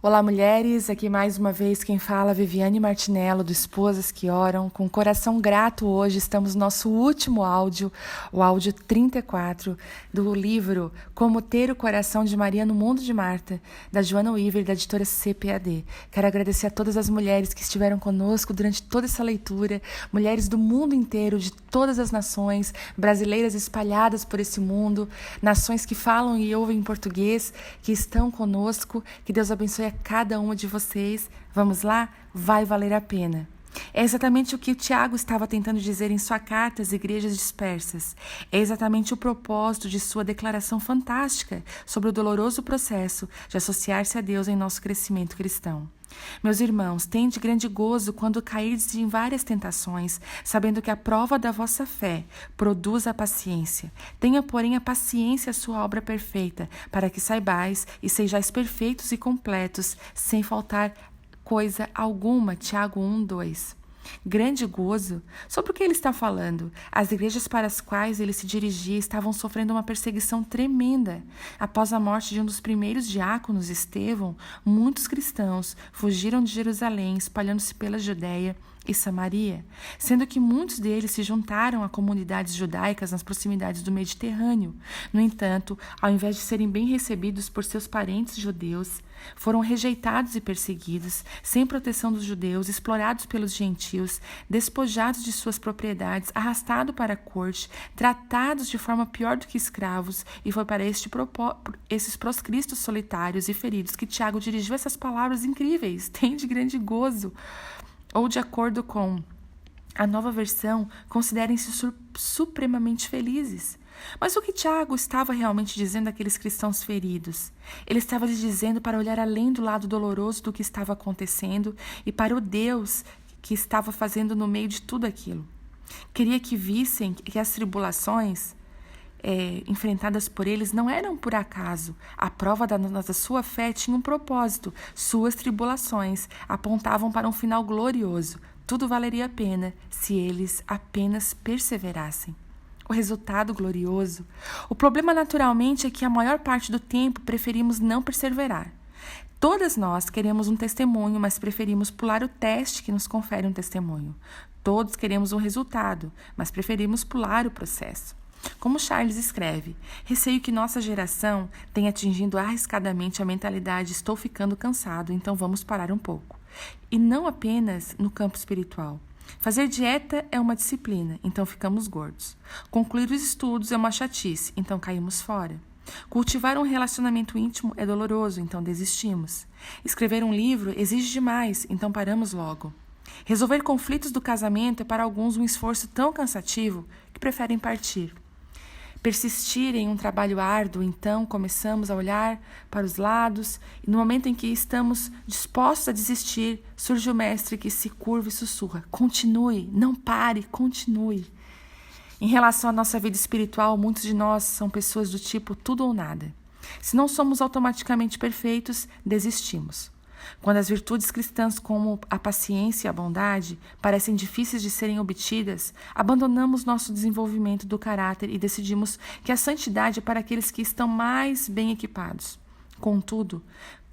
Olá, mulheres, aqui mais uma vez quem fala, Viviane Martinello, do Esposas que Oram. Com coração grato hoje, estamos no nosso último áudio, o áudio 34, do livro Como Ter o Coração de Maria no Mundo de Marta, da Joana Weaver, da editora CPAD. Quero agradecer a todas as mulheres que estiveram conosco durante toda essa leitura, mulheres do mundo inteiro, de todas as nações, brasileiras espalhadas por esse mundo, nações que falam e ouvem português, que estão conosco, que Deus abençoe a cada uma de vocês. Vamos lá? Vai valer a pena. É exatamente o que o Tiago estava tentando dizer em sua carta às igrejas dispersas. É exatamente o propósito de sua declaração fantástica sobre o doloroso processo de associar-se a Deus em nosso crescimento cristão. Meus irmãos, tende grande gozo quando cairdes em várias tentações, sabendo que a prova da vossa fé produz a paciência. Tenha, porém, a paciência a sua obra perfeita, para que saibais e sejais perfeitos e completos, sem faltar coisa alguma. Tiago 1:2. Grande gozo? Sobre o que ele está falando? As igrejas para as quais ele se dirigia estavam sofrendo uma perseguição tremenda. Após a morte de um dos primeiros diáconos, Estevão, muitos cristãos fugiram de Jerusalém, espalhando-se pela Judéia e Samaria, sendo que muitos deles se juntaram a comunidades judaicas nas proximidades do Mediterrâneo. No entanto, ao invés de serem bem recebidos por seus parentes judeus, foram rejeitados e perseguidos, sem proteção dos judeus, explorados pelos gentios, despojados de suas propriedades, arrastados para a corte, tratados de forma pior do que escravos, e foi para esses proscritos solitários e feridos que Tiago dirigiu essas palavras incríveis: tem de grande gozo. Ou, de acordo com a nova versão, considerem-se supremamente felizes. Mas o que Tiago estava realmente dizendo àqueles cristãos feridos? Ele estava lhes dizendo para olhar além do lado doloroso do que estava acontecendo e para o Deus que estava fazendo no meio de tudo aquilo. Queria que vissem que as tribulações enfrentadas por eles não eram por acaso. A prova da sua fé tinha um propósito. Suas tribulações apontavam para um final glorioso. Tudo valeria a pena se eles apenas perseverassem. O resultado glorioso. O problema, naturalmente, é que a maior parte do tempo preferimos não perseverar. Todas nós queremos um testemunho, mas preferimos pular o teste que nos confere um testemunho. Todos queremos um resultado, mas preferimos pular o processo. Como Charles escreve, receio que nossa geração tenha atingido arriscadamente a mentalidade estou ficando cansado, então vamos parar um pouco. E não apenas no campo espiritual. Fazer dieta é uma disciplina, então ficamos gordos. Concluir os estudos é uma chatice, então caímos fora. Cultivar um relacionamento íntimo é doloroso, então desistimos. Escrever um livro exige demais, então paramos logo. Resolver conflitos do casamento é para alguns um esforço tão cansativo que preferem partir. Persistir em um trabalho árduo, então começamos a olhar para os lados e no momento em que estamos dispostos a desistir, surge o mestre que se curva e sussurra: continue, não pare, continue. Em relação à nossa vida espiritual, muitos de nós são pessoas do tipo tudo ou nada. Se não somos automaticamente perfeitos, desistimos. Quando as virtudes cristãs como a paciência e a bondade parecem difíceis de serem obtidas, abandonamos nosso desenvolvimento do caráter e decidimos que a santidade é para aqueles que estão mais bem equipados. Contudo,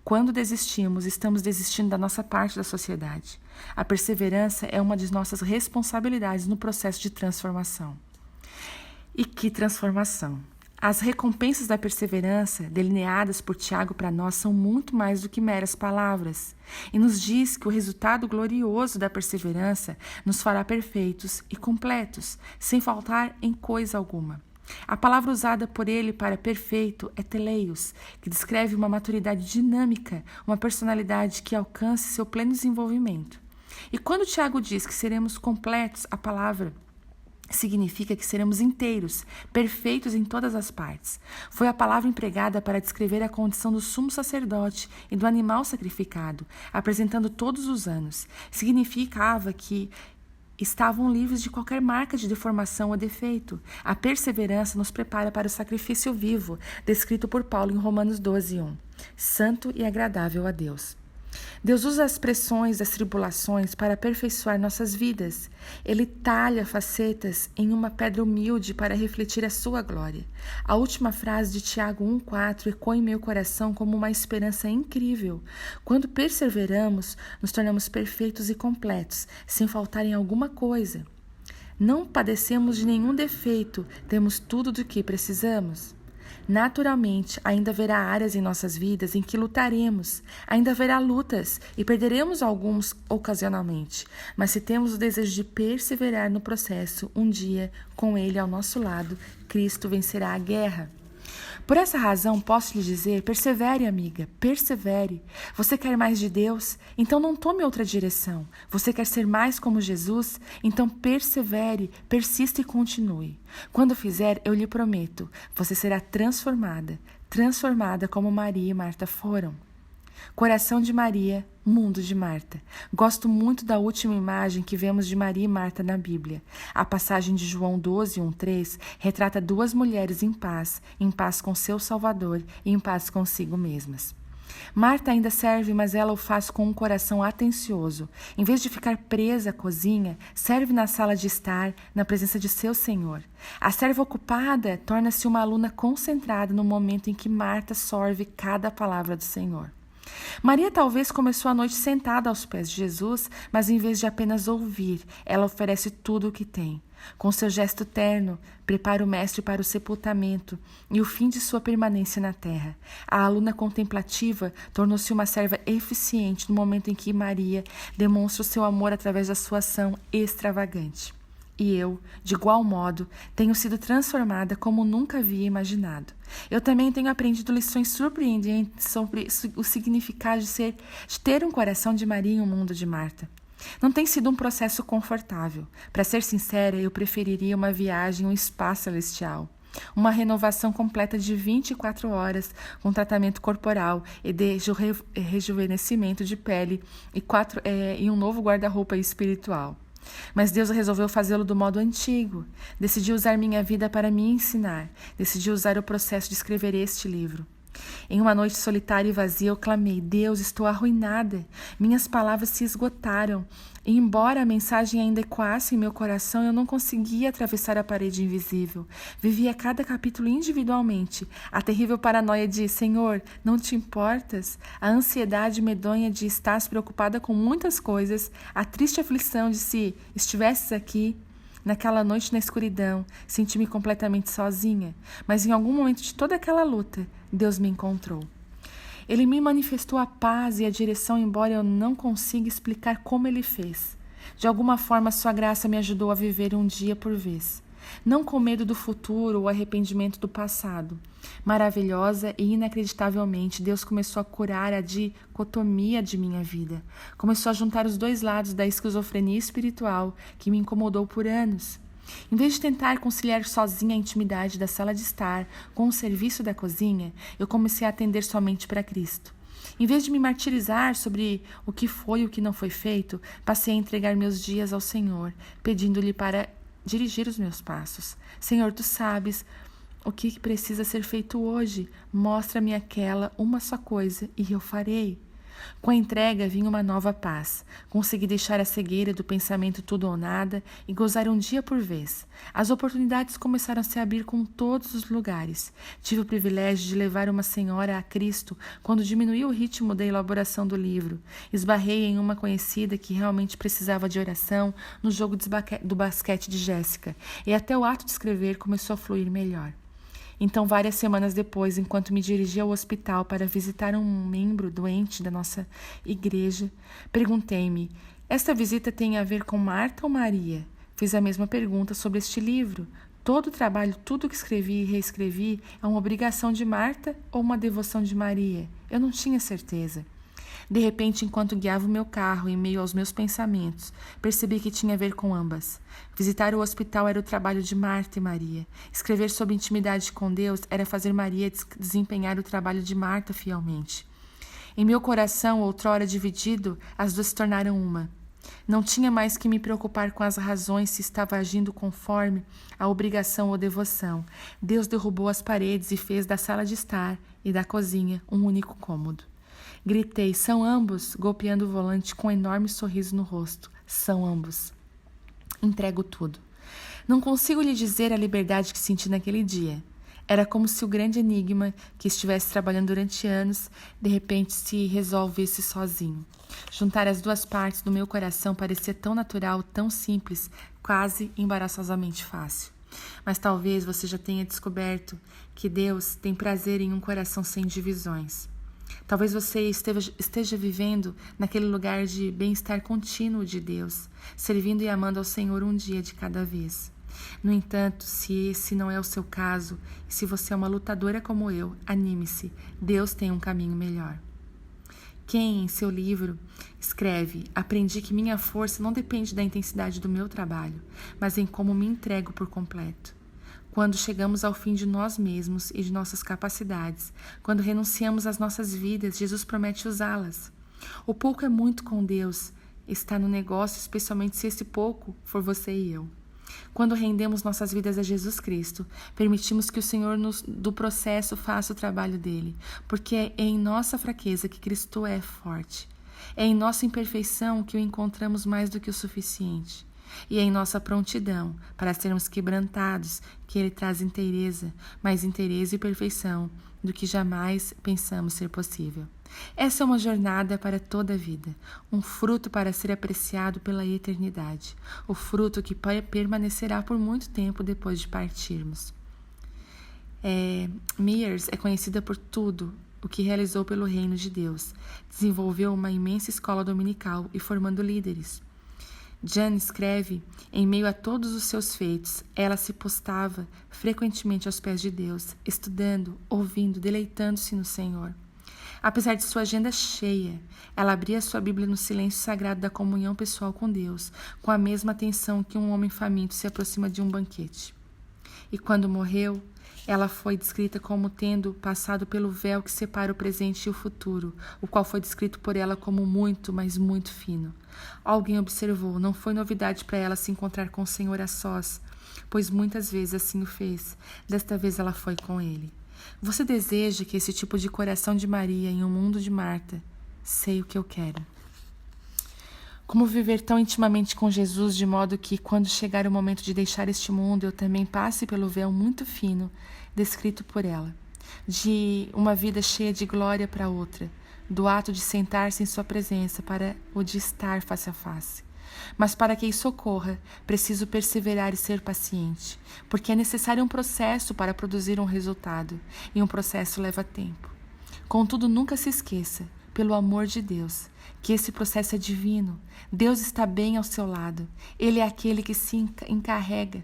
quando desistimos, estamos desistindo da nossa parte da sociedade. A perseverança é uma de nossas responsabilidades no processo de transformação. E que transformação! As recompensas da perseverança, delineadas por Tiago para nós, são muito mais do que meras palavras. E nos diz que o resultado glorioso da perseverança nos fará perfeitos e completos, sem faltar em coisa alguma. A palavra usada por ele para perfeito é teleios, que descreve uma maturidade dinâmica, uma personalidade que alcance seu pleno desenvolvimento. E quando Tiago diz que seremos completos, a palavra significa que seremos inteiros, perfeitos em todas as partes. Foi a palavra empregada para descrever a condição do sumo sacerdote e do animal sacrificado, apresentando todos os anos. Significava que estavam livres de qualquer marca de deformação ou defeito. A perseverança nos prepara para o sacrifício vivo, descrito por Paulo em Romanos 12:1. Santo e agradável a Deus. Deus usa as pressões das tribulações para aperfeiçoar nossas vidas. Ele talha facetas em uma pedra humilde para refletir a sua glória. A última frase de Tiago 1,4 ecoa em meu coração como uma esperança incrível. Quando perseveramos, nos tornamos perfeitos e completos, sem faltar em alguma coisa. Não padecemos de nenhum defeito, temos tudo do que precisamos. Naturalmente, ainda haverá áreas em nossas vidas em que lutaremos, ainda haverá lutas e perderemos alguns ocasionalmente, mas se temos o desejo de perseverar no processo, um dia, com Ele ao nosso lado, Cristo vencerá a guerra. Por essa razão, posso lhe dizer, persevere, amiga, persevere. Você quer mais de Deus? Então não tome outra direção. Você quer ser mais como Jesus? Então persevere, persista e continue. Quando fizer, eu lhe prometo, você será transformada como Maria e Marta foram. Coração de Maria, mundo de Marta. Gosto muito da última imagem que vemos de Maria e Marta na Bíblia. A passagem de João 12, 1,3 retrata duas mulheres em paz com seu Salvador e em paz consigo mesmas. Marta ainda serve, mas ela o faz com um coração atencioso. Em vez de ficar presa à cozinha, serve na sala de estar, na presença de seu Senhor. A serva ocupada torna-se uma aluna concentrada no momento em que Marta sorve cada palavra do Senhor. Maria talvez começou a noite sentada aos pés de Jesus, mas em vez de apenas ouvir, ela oferece tudo o que tem. Com seu gesto terno, prepara o mestre para o sepultamento e o fim de sua permanência na terra. A aluna contemplativa tornou-se uma serva eficiente no momento em que Maria demonstra o seu amor através da sua ação extravagante. E eu, de igual modo, tenho sido transformada como nunca havia imaginado. Eu também tenho aprendido lições surpreendentes sobre o significado de ter um coração de Maria em um mundo de Marta. Não tem sido um processo confortável. Para ser sincera, eu preferiria uma viagem em um espaço celestial. Uma renovação completa de 24 horas com tratamento corporal e de rejuvenescimento de pele e um novo guarda-roupa espiritual. Mas Deus resolveu fazê-lo do modo antigo. Decidiu usar minha vida para me ensinar. Decidiu usar o processo de escrever este livro. Em uma noite solitária e vazia, eu clamei: Deus, estou arruinada. Minhas palavras se esgotaram. E embora a mensagem ainda ecoasse em meu coração, eu não conseguia atravessar a parede invisível. Vivia cada capítulo individualmente. A terrível paranoia de Senhor, não te importas? A ansiedade medonha de estás preocupada com muitas coisas. A triste aflição de se estivesses aqui. Naquela noite na escuridão, senti-me completamente sozinha, mas em algum momento de toda aquela luta, Deus me encontrou. Ele me manifestou a paz e a direção, embora eu não consiga explicar como ele fez. De alguma forma, sua graça me ajudou a viver um dia por vez. Não com medo do futuro ou arrependimento do passado. Maravilhosa e inacreditavelmente, Deus começou a curar a dicotomia de minha vida. Começou a juntar os dois lados da esquizofrenia espiritual que me incomodou por anos. Em vez de tentar conciliar sozinha a intimidade da sala de estar com o serviço da cozinha, eu comecei a atender somente para Cristo. Em vez de me martirizar sobre o que foi e o que não foi feito, passei a entregar meus dias ao Senhor, pedindo-lhe para dirigir os meus passos. Senhor, tu sabes o que precisa ser feito hoje. Mostra-me uma só coisa, e eu farei. Com a entrega vinha uma nova paz. Consegui deixar a cegueira do pensamento tudo ou nada e gozar um dia por vez. As oportunidades começaram a se abrir com todos os lugares. Tive o privilégio de levar uma senhora a Cristo quando diminuí o ritmo da elaboração do livro. Esbarrei em uma conhecida que realmente precisava de oração no jogo do basquete de Jéssica, e até o ato de escrever começou a fluir melhor. Então, várias semanas depois, enquanto me dirigia ao hospital para visitar um membro doente da nossa igreja, perguntei-me: esta visita tem a ver com Marta ou Maria? Fiz a mesma pergunta sobre este livro. Todo o trabalho, tudo que escrevi e reescrevi, é uma obrigação de Marta ou uma devoção de Maria? Eu não tinha certeza. De repente, enquanto guiava o meu carro em meio aos meus pensamentos, percebi que tinha a ver com ambas. Visitar o hospital era o trabalho de Marta e Maria. Escrever sobre intimidade com Deus era fazer Maria desempenhar o trabalho de Marta fielmente. Em meu coração, outrora dividido, as duas se tornaram uma. Não tinha mais que me preocupar com as razões se estava agindo conforme a obrigação ou devoção. Deus derrubou as paredes e fez da sala de estar e da cozinha um único cômodo. Gritei, são ambos, golpeando o volante com um enorme sorriso no rosto. São ambos. Entrego tudo. Não consigo lhe dizer a liberdade que senti naquele dia. Era como se o grande enigma que estivesse trabalhando durante anos, de repente se resolvesse sozinho. Juntar as duas partes do meu coração parecia tão natural, tão simples, quase embaraçosamente fácil. Mas talvez você já tenha descoberto que Deus tem prazer em um coração sem divisões. Talvez você esteja vivendo naquele lugar de bem-estar contínuo de Deus, servindo e amando ao Senhor um dia de cada vez. No entanto, se esse não é o seu caso, e se você é uma lutadora como eu, anime-se, Deus tem um caminho melhor. Quem, em seu livro, escreve: aprendi que minha força não depende da intensidade do meu trabalho, mas em como me entrego por completo. Quando chegamos ao fim de nós mesmos e de nossas capacidades, quando renunciamos às nossas vidas, Jesus promete usá-las. O pouco é muito com Deus, está no negócio, especialmente se esse pouco for você e eu. Quando rendemos nossas vidas a Jesus Cristo, permitimos que o Senhor do processo faça o trabalho dele, porque é em nossa fraqueza que Cristo é forte. É em nossa imperfeição que o encontramos mais do que o suficiente. E é em nossa prontidão para sermos quebrantados que Ele traz inteireza, mais inteireza e perfeição do que jamais pensamos ser possível. Essa é uma jornada para toda a vida, um fruto para ser apreciado pela eternidade, o fruto que permanecerá por muito tempo depois de partirmos. Mears é conhecida por tudo o que realizou pelo reino de Deus. Desenvolveu uma imensa escola dominical e formando líderes. Jane escreve, em meio a todos os seus feitos, ela se postava frequentemente aos pés de Deus, estudando, ouvindo, deleitando-se no Senhor. Apesar de sua agenda cheia, ela abria sua Bíblia no silêncio sagrado da comunhão pessoal com Deus, com a mesma atenção que um homem faminto se aproxima de um banquete. E quando morreu, ela foi descrita como tendo passado pelo véu que separa o presente e o futuro, o qual foi descrito por ela como muito, mas muito fino. Alguém observou, não foi novidade para ela se encontrar com o Senhor a sós, pois muitas vezes assim o fez. Desta vez ela foi com ele. Você deseja que esse tipo de coração de Maria em um mundo de Marta? Sei o que eu quero. Como viver tão intimamente com Jesus de modo que, quando chegar o momento de deixar este mundo, eu também passe pelo véu muito fino, descrito por ela, de uma vida cheia de glória para outra, do ato de sentar-se em sua presença para o de estar face a face. Mas para que isso ocorra, preciso perseverar e ser paciente, porque é necessário um processo para produzir um resultado, e um processo leva tempo. Contudo, nunca se esqueça, pelo amor de Deus, que esse processo é divino. Deus está bem ao seu lado. Ele é aquele que se encarrega.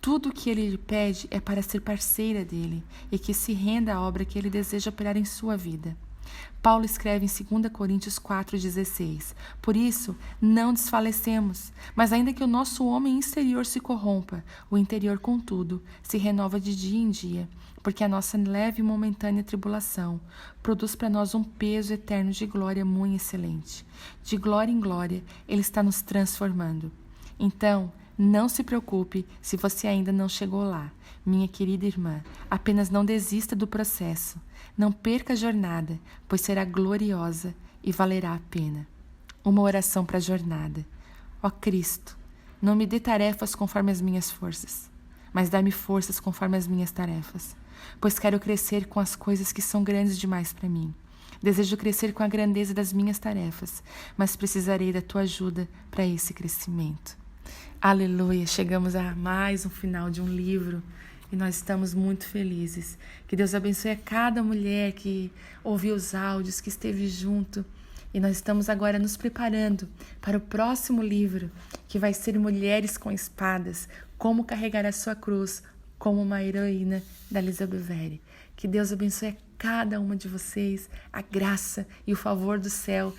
Tudo o que Ele lhe pede é para ser parceira dele e que se renda à obra que Ele deseja operar em sua vida. Paulo escreve em 2 Coríntios 4,16: Por isso, não desfalecemos, mas ainda que o nosso homem exterior se corrompa, o interior, contudo, se renova de dia em dia, porque a nossa leve e momentânea tribulação produz para nós um peso eterno de glória muito excelente. De glória em glória, Ele está nos transformando. Então, não se preocupe se você ainda não chegou lá, minha querida irmã. Apenas não desista do processo. Não perca a jornada, pois será gloriosa e valerá a pena. Uma oração para a jornada. Ó Cristo, não me dê tarefas conforme as minhas forças, mas dá-me forças conforme as minhas tarefas, pois quero crescer com as coisas que são grandes demais para mim. Desejo crescer com a grandeza das minhas tarefas, mas precisarei da tua ajuda para esse crescimento. Aleluia! Chegamos a mais um final de um livro e nós estamos muito felizes. Que Deus abençoe a cada mulher que ouviu os áudios, que esteve junto. E nós estamos agora nos preparando para o próximo livro, que vai ser Mulheres com Espadas, como carregar a sua cruz como uma heroína da Lisa Bevere. Que Deus abençoe a cada uma de vocês, a graça e o favor do céu